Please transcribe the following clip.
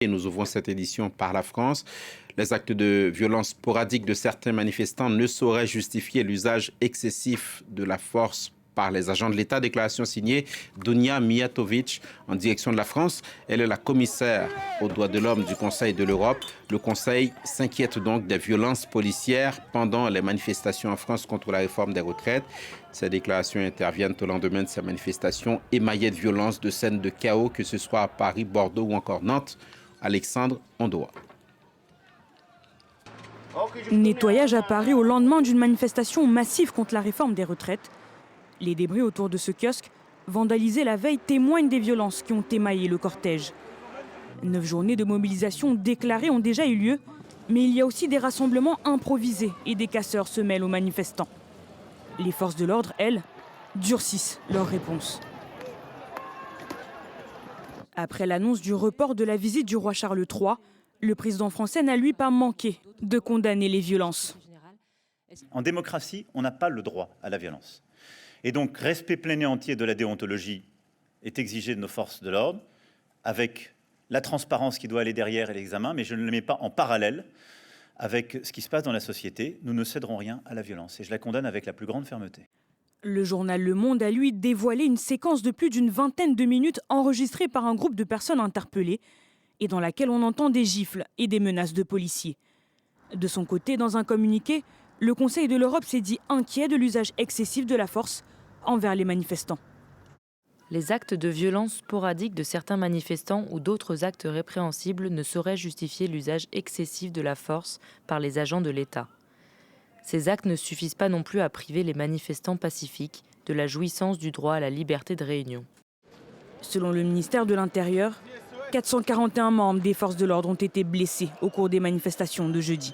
Et nous ouvrons cette édition par la France. Les actes de violence sporadiques de certains manifestants ne sauraient justifier l'usage excessif de la force par les agents de l'État. Déclaration signée Dunia Mijatović en direction de la France. Elle est la commissaire aux droits de l'homme du Conseil de l'Europe. Le Conseil s'inquiète donc des violences policières pendant les manifestations en France contre la réforme des retraites. Ces déclarations interviennent au lendemain de ces manifestations émaillées de violences, de scènes de chaos, que ce soit à Paris, Bordeaux ou encore Nantes. Alexandre Ondoa. Nettoyage à Paris au lendemain d'une manifestation massive contre la réforme des retraites. Les débris autour de ce kiosque, vandalisés la veille, témoignent des violences qui ont émaillé le cortège. 9 journées de mobilisation déclarées ont déjà eu lieu, mais il y a aussi des rassemblements improvisés et des casseurs se mêlent aux manifestants. Les forces de l'ordre, elles, durcissent leur réponse. Après l'annonce du report de la visite du roi Charles III, le président français n'a lui pas manqué de condamner les violences. En démocratie, on n'a pas le droit à la violence. Et donc, respect plein et entier de la déontologie est exigé de nos forces de l'ordre, avec la transparence qui doit aller derrière et l'examen, mais je ne le mets pas en parallèle avec ce qui se passe dans la société. Nous ne céderons rien à la violence et je la condamne avec la plus grande fermeté. Le journal Le Monde a lui dévoilé une séquence de plus d'une vingtaine de minutes enregistrée par un groupe de personnes interpellées et dans laquelle on entend des gifles et des menaces de policiers. De son côté, dans un communiqué, le Conseil de l'Europe s'est dit inquiet de l'usage excessif de la force envers les manifestants. Les actes de violence sporadiques de certains manifestants ou d'autres actes répréhensibles ne sauraient justifier l'usage excessif de la force par les agents de l'État. Ces actes ne suffisent pas non plus à priver les manifestants pacifiques de la jouissance du droit à la liberté de réunion. Selon le ministère de l'Intérieur, 441 membres des forces de l'ordre ont été blessés au cours des manifestations de jeudi.